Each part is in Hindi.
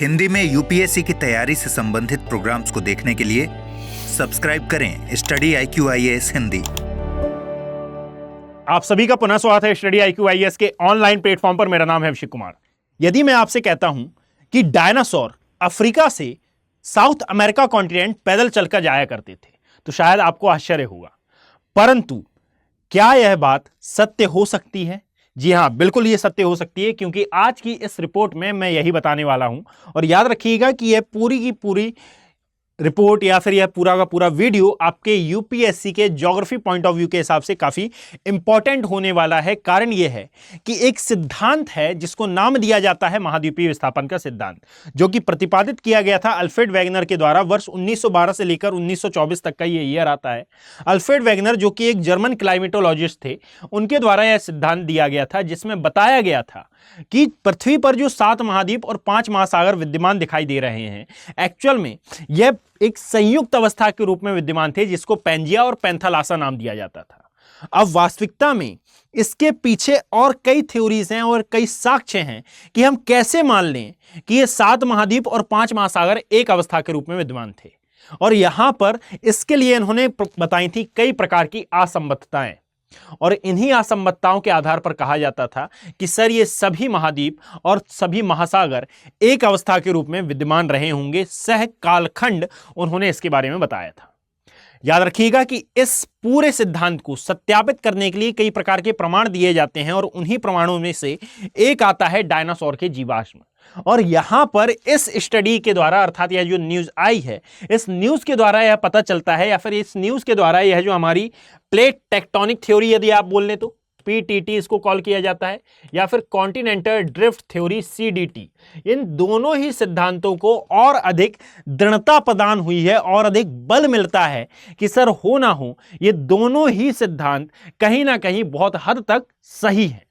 हिंदी में यूपीएससी की तैयारी से संबंधित प्रोग्राम्स को देखने के लिए सब्सक्राइब करें स्टडी IQ IAS हिंदी। आप सभी का पुनः स्वागत है स्टडी IQ IAS के ऑनलाइन प्लेटफॉर्म पर। मेरा नाम है अभिषेक कुमार। यदि मैं आपसे कहता हूं कि डायनासोर अफ्रीका से साउथ अमेरिका कॉन्टिनेंट पैदल चलकर जाया करते थे तो शायद आपको आश्चर्य होगा, परंतु क्या यह बात सत्य हो सकती है? जी हां, बिल्कुल ये सत्य हो सकती है, क्योंकि आज की इस रिपोर्ट में मैं यही बताने वाला हूं। और याद रखिएगा कि यह पूरी की पूरी रिपोर्ट या फिर यह पूरा का पूरा वीडियो आपके यूपीएससी के ज्योग्राफी पॉइंट ऑफ व्यू के हिसाब से काफी इंपॉर्टेंट होने वाला है। कारण यह है कि एक सिद्धांत है जिसको नाम दिया जाता है महाद्वीपीय विस्थापन का सिद्धांत, जो कि प्रतिपादित किया गया था अल्फ्रेड वेगनर के द्वारा वर्ष 1912 से लेकर 1924 तक का ये ईयर आता है। अल्फ्रेड वेगनर, जो कि एक जर्मन क्लाइमेटोलॉजिस्ट थे, उनके द्वारा यह सिद्धांत दिया गया था, जिसमें बताया गया था कि पृथ्वी पर जो 7 महाद्वीप और 5 महासागर विद्यमान दिखाई दे रहे हैं, एक्चुअल में यह एक संयुक्त अवस्था के रूप में विद्यमान थे, जिसको पैंजिया और पैंथालासा नाम दिया जाता था। अब वास्तविकता में इसके पीछे और कई थ्योरीज हैं और कई साक्ष्य हैं कि हम कैसे मान लें कि ये 7 महाद्वीप और 5 महासागर एक अवस्था के रूप में विद्यमान थे। और यहां पर इसके लिए इन्होंने बताई थी कई प्रकार की असंबद्धताएं, और इन्हीं असंबद्धताओं के आधार पर कहा जाता था कि सर ये सभी महाद्वीप और सभी महासागर एक अवस्था के रूप में विद्यमान रहे होंगे। सह कालखंड उन्होंने इसके बारे में बताया था। याद रखिएगा कि इस पूरे सिद्धांत को सत्यापित करने के लिए कई प्रकार के प्रमाण दिए जाते हैं, और उन्हीं प्रमाणों में से एक आता है डायनासोर के जीवाश्म। और यहां पर इस स्टडी के द्वारा, अर्थात यह जो न्यूज आई है, इस न्यूज के द्वारा यह पता चलता है, या फिर इस न्यूज के द्वारा यह जो हमारी प्लेट टेक्टोनिक थ्योरी, यदि आप बोल लें तो PTT इसको कॉल किया जाता है, या फिर कॉन्टिनेंटल ड्रिफ्ट थ्योरी CDT, इन दोनों ही सिद्धांतों को और अधिक दृढ़ता प्रदान हुई है और अधिक बल मिलता है कि सर हो ना हो, ये दोनों ही सिद्धांत कहीं ना कहीं बहुत हद तक सही है।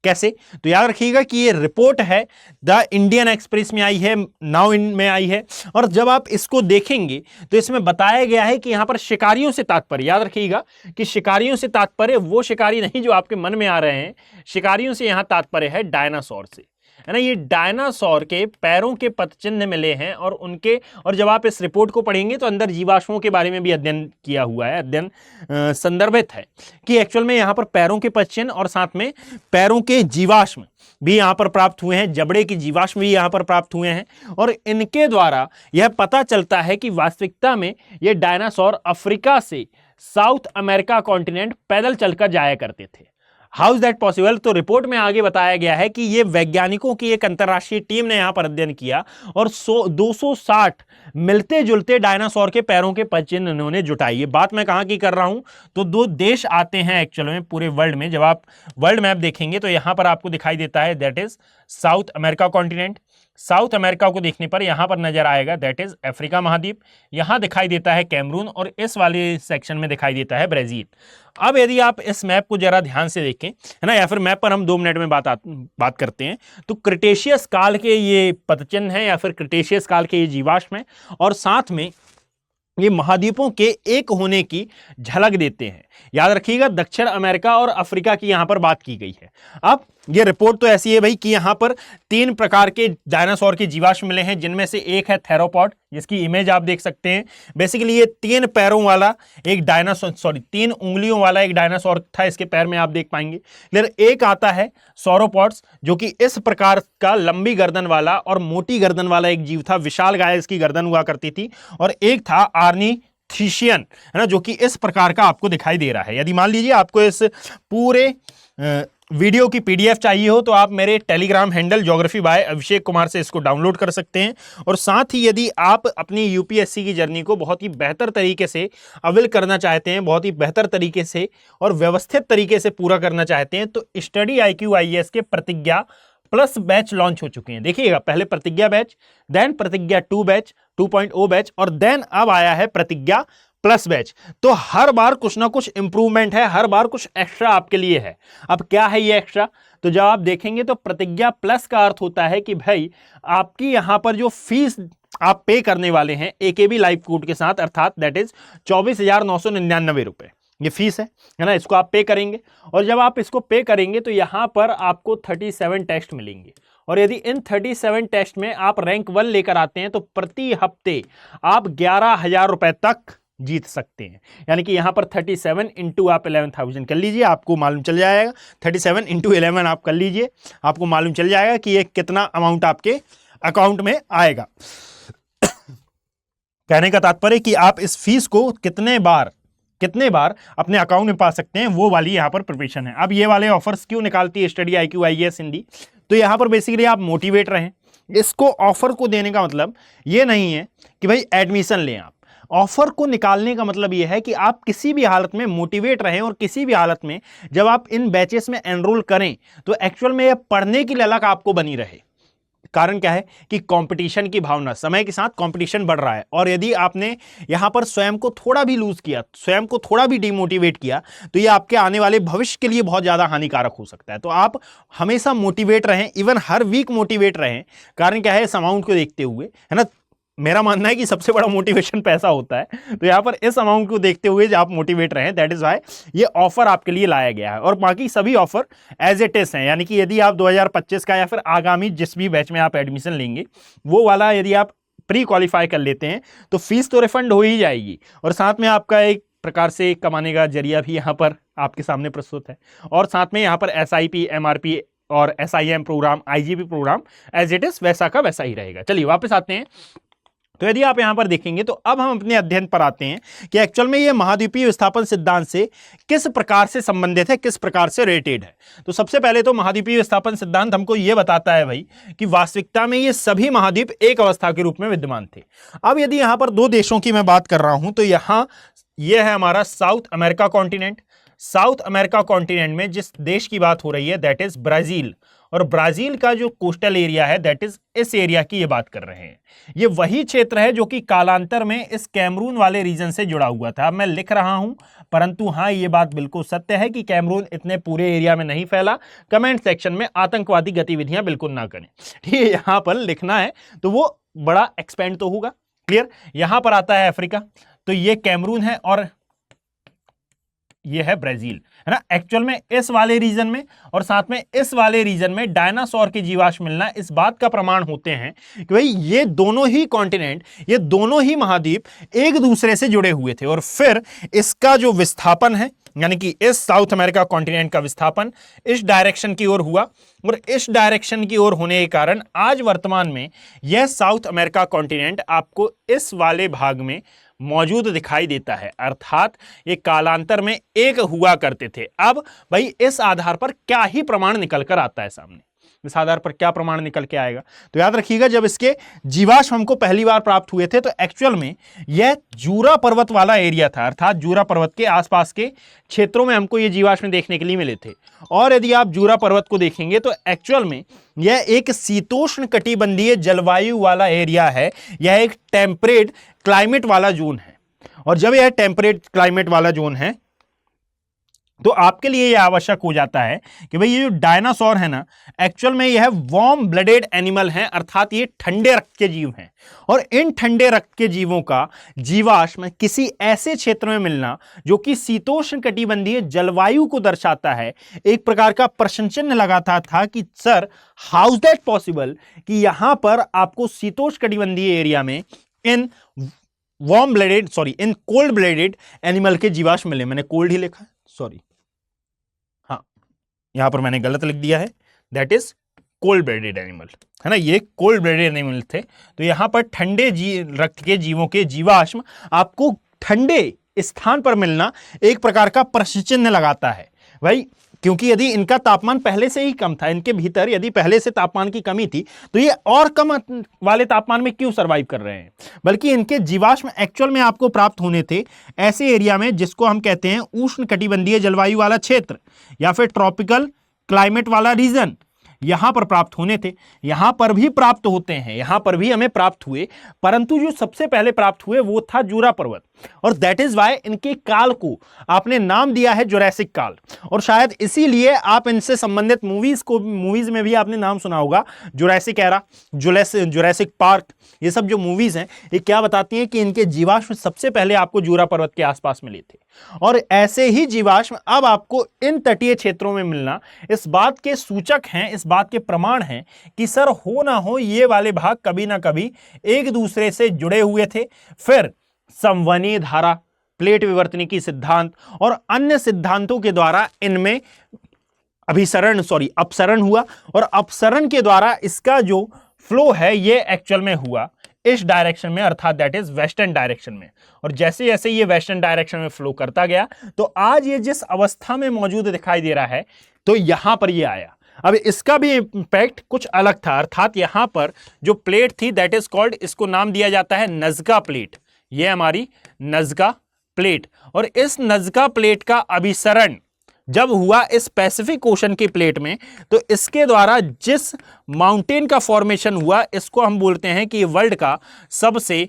कैसे? तो याद रखिएगा कि ये रिपोर्ट है द इंडियन एक्सप्रेस में आई है, नाउ इन में आई है, और जब आप इसको देखेंगे तो इसमें बताया गया है कि यहां पर शिकारियों से तात्पर्य, याद रखिएगा कि शिकारियों से तात्पर्य वो शिकारी नहीं जो आपके मन में आ रहे हैं। शिकारियों से यहां तात्पर्य है डायनासोर से, है ना। ये डायनासोर के पैरों के पदचिन्ह मिले हैं, और जब आप इस रिपोर्ट को पढ़ेंगे तो अंदर जीवाश्मों के बारे में भी अध्ययन किया हुआ है, अध्ययन संदर्भित है कि एक्चुअल में यहाँ पर पैरों के पदचिन्ह और साथ में पैरों के जीवाश्म भी यहाँ पर प्राप्त हुए हैं, जबड़े के जीवाश्म भी यहाँ पर प्राप्त हुए हैं। और इनके द्वारा यह पता चलता है कि वास्तविकता में ये डायनासोर अफ्रीका से साउथ अमेरिका कॉन्टिनेंट पैदल चलकर जाया करते थे। How is that possible? तो रिपोर्ट में आगे बताया गया है कि ये वैज्ञानिकों की एक अंतरराष्ट्रीय टीम ने यहां पर अध्ययन किया, और 260 मिलते जुलते डायनासोर के पैरों के पदचिन्ह उन्होंने जुटाई। ये बात मैं कहां की कर रहा हूं? तो 2 देश आते हैं एक्चुअल में पूरे वर्ल्ड में। जब आप वर्ल्ड मैप देखेंगे तो यहां पर आपको दिखाई देता है that is south America continent. South America को देखने पर यहां पर नजर आएगा दैट इज अफ्रीका महाद्वीप। यहां दिखाई देता है कैमरून, और इस वाले सेक्शन में दिखाई देता है ब्राजील। अब यदि आप इस मैप को जरा ध्यान से देखें, है ना, या फिर मैप पर हम 2 मिनट में बात करते हैं, तो क्रिटेशियस काल के ये पदचिन्ह हैं या फिर क्रिटेशियस काल के ये जीवाश्म हैं, और साथ में ये महाद्वीपों के एक होने की झलक देते हैं। याद रखिएगा दक्षिण अमेरिका और अफ्रीका की यहां पर बात की गई है। अब ये रिपोर्ट तो ऐसी है भाई कि यहां पर 3 प्रकार के डायनासोर के जीवाश्म मिले हैं, जिनमें से एक है थेरोपॉड, जिसकी इमेज आप देख सकते हैं। बेसिकली ये 3 पैरों वाला एक डायनासोर, 3 उंगलियों वाला एक डायनासोर था, इसके पैर में आप देख पाएंगे। फिर एक आता है सौरोपॉड्स, जो कि इस प्रकार का लंबी गर्दन वाला और मोटी गर्दन वाला एक जीव था, विशाल गाय इसकी गर्दन हुआ करती थी। और एक था आर्निथीशियन, है ना, जो कि इस प्रकार का आपको दिखाई दे रहा है। यदि मान लीजिए आपको इस पूरे वीडियो की PDF चाहिए हो तो आप मेरे Telegram handle geography bye Abhishek Kumar से इसको डाउनलोड कर सकते हैं। और साथ ही यदि आप अपनी यूपीएससी की जर्नी को बहुत ही बेहतर तरीके से अवेल करना चाहते हैं, बहुत ही बेहतर तरीके से और व्यवस्थित तरीके से पूरा करना चाहते हैं, तो स्टडी IQ IAS के प्रतिज्ञा प्लस बैच लॉन्च हो चुके हैं। देखिएगा, पहले प्रतिज्ञा बैच, देन प्रतिज्ञा 2 बैच, 2.0 बैच, और देन अब आया है प्रतिज्ञा प्लस बैच। तो हर बार कुछ ना कुछ इंप्रूवमेंट है, हर बार कुछ एक्स्ट्रा आपके लिए है। अब क्या है ये एक्स्ट्रा? तो जब आप देखेंगे तो प्रतिज्ञा प्लस का अर्थ होता है कि भाई आपकी यहां पर जो फीस आप पे करने वाले हैं AKB लाइव कोड के साथ, अर्थात दैट इज 24,999 रुपए ये फीस है ना, इसको आप पे करेंगे। और जब आप इसको पे करेंगे तो यहां पर आपको 37 टेस्ट मिलेंगे, और यदि इन 37 टेस्ट में आप रैंक 1 लेकर आते हैं तो प्रति हफ्ते आप 11,000 रुपए तक जीत सकते हैं। यानी कि यहां पर 37 इंटू आप 11,000 कर लीजिए, आपको मालूम चल जाएगा। 37 इंटू 11 आप कर लीजिए, आपको मालूम चल जाएगा कि ये कितना अमाउंट आपके अकाउंट में आएगा। कहने का तात्पर्य कि आप इस फीस को कितने बार अपने अकाउंट में पा सकते हैं, वो वाली यहां पर प्रिपरेशन है। अब ये वाले ऑफर्स क्यों निकालती है स्टडी IQ IAS हिंदी? तो यहां पर बेसिकली आप मोटिवेट रहें। इसको ऑफर को देने का मतलब ये नहीं है कि भाई एडमिशन लें आप। ऑफर को निकालने का मतलब यह है कि आप किसी भी हालत में मोटिवेट रहें और किसी भी हालत में जब आप इन बैचेस में एनरोल करें तो एक्चुअल में यह पढ़ने की ललक आपको बनी रहे। कारण क्या है कि कंपटीशन की भावना, समय के साथ कंपटीशन बढ़ रहा है, और यदि आपने यहां पर स्वयं को थोड़ा भी लूज किया, स्वयं को थोड़ा भी डिमोटिवेट किया, तो ये आपके आने वाले भविष्य के लिए बहुत ज्यादा हानिकारक हो सकता है। तो आप हमेशा मोटिवेट रहें, इवन हर वीक मोटिवेट रहें। कारण क्या है, इस अमाउंट को देखते हुए, है ना, मेरा मानना है कि सबसे बड़ा मोटिवेशन पैसा होता है। तो यहां पर इस अमाउंट को देखते हुए आप मोटिवेट रहें, दैट इज व्हाई ये ऑफर आपके लिए लाया गया है। और बाकी सभी ऑफर एज इट इज हैं। यानी कि यदि आप 2025 का या फिर आगामी जिस भी बैच में आप एडमिशन लेंगे वो वाला यदि आप प्री क्वालिफाई कर लेते हैं तो फीस तो रिफंड हो ही जाएगी, और साथ में आपका एक प्रकार से कमाने का जरिया भी यहाँ पर आपके सामने प्रस्तुत है। और साथ में यहाँ पर SIP, MRP और SIM programme, IGP programme as it is वैसा का वैसा ही रहेगा। चलिए वापस आते हैं। तो यदि आप यहां पर देखेंगे तो अब हम अपने अध्ययन पर आते हैं कि एक्चुअल में ये महाद्वीपीय विस्थापन सिद्धांत से किस प्रकार से संबंधित है, किस प्रकार से रिलेटेड है। तो सबसे पहले तो महाद्वीपीय विस्थापन सिद्धांत हमको ये बताता है भाई कि वास्तविकता में ये सभी महाद्वीप एक अवस्था के रूप में विद्यमान थे। अब यदि यहां पर दो देशों की मैं बात कर रहा हूं तो यहां यह है हमारा south America continent. South America continent में जिस देश की बात हो रही है दैट इज ब्राजील, और ब्राजील का जो कोस्टल एरिया है दैट इज इस एरिया की ये बात कर रहे हैं। ये वही क्षेत्र है जो कि कालांतर में इस कैमरून वाले रीजन से जुड़ा हुआ था। अब मैं लिख रहा हूं, परंतु हाँ ये बात बिल्कुल सत्य है कि कैमरून इतने पूरे एरिया में नहीं फैला। कमेंट सेक्शन में आतंकवादी गतिविधियां बिल्कुल ना करें, ठीक है। यहां पर लिखना है तो वो बड़ा एक्सपेंड तो होगा, क्लियर। यहां पर आता है अफ्रीका, तो ये कैमरून है और ये है ब्राजील, है ना। एक्चुअल में इस वाले रीजन में और साथ में इस वाले रीजन में डायनासोर के जीवाश्म मिलना इस बात का प्रमाण होते हैं कि भाई ये दोनों ही कॉन्टिनेंट, ये दोनों ही महाद्वीप एक दूसरे से जुड़े हुए थे। और फिर इसका जो विस्थापन है, यानी कि इस साउथ अमेरिका कॉन्टिनेंट का विस्थापन इस डायरेक्शन की ओर हुआ, और इस डायरेक्शन की ओर होने के कारण आज वर्तमान में यह साउथ अमेरिका कॉन्टिनेंट आपको इस वाले भाग में मौजूद दिखाई देता है। अर्थात ये कालांतर में एक हुआ करते थे। अब भाई इस आधार पर क्या ही प्रमाण निकल कर आता है सामने, इस आधार पर क्या प्रमाण निकल के आएगा, तो याद रखिएगा जब इसके जीवाश्म हमको पहली बार प्राप्त हुए थे तो एक्चुअल में यह जूरा पर्वत वाला एरिया था। अर्थात जूरा पर्वत के आसपास के क्षेत्रों में हमको ये जीवाश्म देखने के लिए मिले थे। और यदि आप जूरा पर्वत को देखेंगे तो एक्चुअल में यह एक शीतोष्ण कटिबंधीय जलवायु वाला एरिया है, यह एक टेम्परेट क्लाइमेट वाला जोन है। और जब यह टेम्परेट क्लाइमेट वाला जोन है तो आपके लिए यह आवश्यक हो जाता है कि भाई ये जो डायनासोर है ना, एक्चुअल में यह वार्म ब्लडेड एनिमल है, अर्थात ये ठंडे रक्त के जीव हैं। और इन ठंडे रक्त के जीवों का जीवाश्म किसी ऐसे क्षेत्र में मिलना जो कि शीतोष्ण कटिबंधीय जलवायु को दर्शाता है, एक प्रकार का प्रश्न चिन्ह लगाता था कि sir how is that possible कि यहां पर आपको शीतोष्ण कटिबंधीय एरिया में इन इन कोल्ड ब्लडेड एनिमल के जीवाश्म मिले। मैंने कोल्ड ही लिखा है, सॉरी, हाँ यहां पर मैंने गलत लिख दिया है, that is cold blooded animal, है ना। ये कोल्ड ब्लडेड एनिमल थे। तो यहां पर ठंडे रक्त के जीवों के जीवाश्म आपको ठंडे स्थान पर मिलना एक प्रकार का प्रश्न चिन्ह लगाता है भाई, क्योंकि यदि इनका तापमान पहले से ही कम था, इनके भीतर यदि पहले से तापमान की कमी थी तो ये और कम वाले तापमान में क्यों सरवाइव कर रहे हैं। बल्कि इनके जीवाश्म एक्चुअल में आपको प्राप्त होने थे ऐसे एरिया में जिसको हम कहते हैं उष्ण कटिबंधीय जलवायु वाला क्षेत्र या फिर ट्रॉपिकल क्लाइमेट वाला रीजन, यहां पर प्राप्त होने थे। यहां पर भी प्राप्त होते हैं, यहां पर भी हमें प्राप्त हुए, परंतु जो सबसे पहले प्राप्त हुए वो था जूरा पर्वत। और दैट इज वाई इनके काल को आपने नाम दिया है जुरासिक काल। और शायद इसीलिए आप इनसे संबंधित मूवीज में भी आपने नाम सुना होगा, जुरासिक एरा, जुरासिक पार्क, ये सब जो मूवीज हैं ये क्या बताती हैं कि इनके जीवाश्म सबसे पहले आपको जूरा पर्वत के आसपास मिले थे। और ऐसे ही जीवाश्म अब आपको इन तटीय क्षेत्रों में मिलना इस बात के सूचक हैं, इस बात के प्रमाण हैं कि सर हो ना हो ये वाले भाग कभी ना कभी एक दूसरे से जुड़े हुए थे। फिर संवहनीय धारा, प्लेट विवर्तनिकी सिद्धांत और अन्य सिद्धांतों के द्वारा इनमें अपसरण हुआ और अपसरण के द्वारा इसका जो फ्लो है ये एक्चुअल में हुआ इस डायरेक्शन में, अर्थात दैट इज वेस्टर्न डायरेक्शन में। और जैसे जैसे ये वेस्टर्न डायरेक्शन में फ्लो करता गया तो आज ये जिस अवस्था में मौजूद दिखाई दे रहा है तो यहां पर ये आया। अब इसका भी इंपैक्ट कुछ अलग था, अर्थात यहां पर जो प्लेट थी दैट इज कॉल्ड, इसको नाम दिया जाता है नज़्का प्लेट। ये हमारी नज़्का प्लेट, और इस नज़्का प्लेट का अभिसरण जब हुआ इस पैसिफिक ओशन की प्लेट में तो इसके द्वारा जिस माउंटेन का फॉर्मेशन हुआ इसको हम बोलते हैं कि वर्ल्ड का सबसे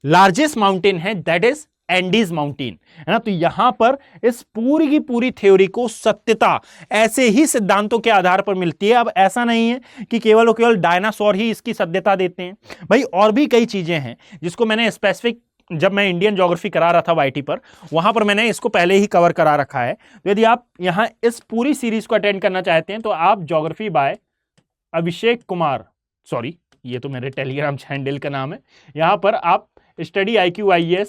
लार्जेस्ट माउंटेन है, दैट इज एंडीज माउंटेन, है ना। तो यहां पर इस पूरी की पूरी थ्योरी को सत्यता ऐसे ही सिद्धांतों के आधार पर मिलती है। अब ऐसा नहीं है कि केवल और केवल डायनासोर ही इसकी सत्यता देते हैं भाई, और भी कई चीजें हैं जिसको मैंने स्पेसिफिक, जब मैं इंडियन ज्योग्राफी करा रहा था वाईटी पर, वहां पर मैंने इसको पहले ही कवर करा रखा है। तो यदि आप यहां इस पूरी सीरीज को अटेंड करना चाहते हैं तो आप ज्योग्राफी बाय अभिषेक कुमार, ये तो मेरे टेलीग्राम हैंडल का नाम है, यहां पर आप स्टडी IQIS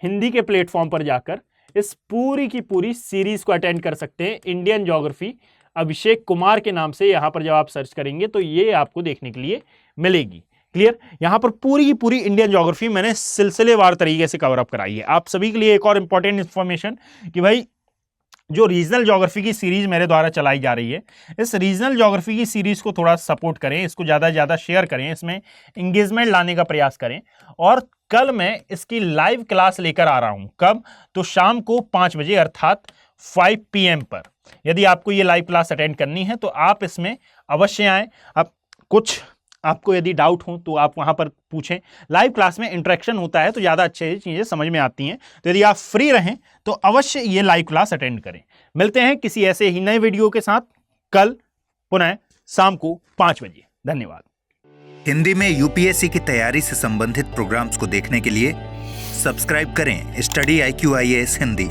हिंदी के प्लेटफॉर्म पर जाकर इस पूरी की पूरी सीरीज को अटेंड कर सकते हैं। इंडियन ज्योग्राफी अभिषेक कुमार के नाम से यहां पर जब आप सर्च करेंगे तो ये आपको देखने के लिए मिलेगी। क्लियर, यहां पर पूरी की पूरी इंडियन ज्योग्राफी मैंने सिलसिलेवार तरीके से कवर अप कराई है। आप सभी के लिए एक और इंपॉर्टेंट इंफॉर्मेशन कि भाई जो रीजनल ज्योग्राफी की सीरीज मेरे द्वारा चलाई जा रही है, इस रीजनल ज्योग्राफी की सीरीज को थोड़ा सपोर्ट करें, इसको ज़्यादा से ज़्यादा शेयर करें, इसमें इंगेजमेंट लाने का प्रयास करें। और कल मैं इसकी लाइव क्लास लेकर आ रहा हूं, कब? तो शाम को 5 बजे अर्थात 5 PM पर। यदि आपको ये लाइव क्लास अटेंड करनी है तो आप इसमें अवश्य आएँ। अब कुछ आपको यदि डाउट हो तो आप वहां पर पूछें, लाइव क्लास में इंटरेक्शन होता है तो ज़्यादा अच्छी चीज़ें समझ में आती हैं। तो यदि आप फ्री रहें तो अवश्य ये लाइव क्लास अटेंड करें। मिलते हैं किसी ऐसे ही नए वीडियो के साथ कल पुनः शाम को 5 बजे। धन्यवाद। हिंदी में UPSC की तैयारी से संबंधित प्रोग्राम्स को देखने के लिए सब्सक्राइब करें स्टडी IQIS हिंदी।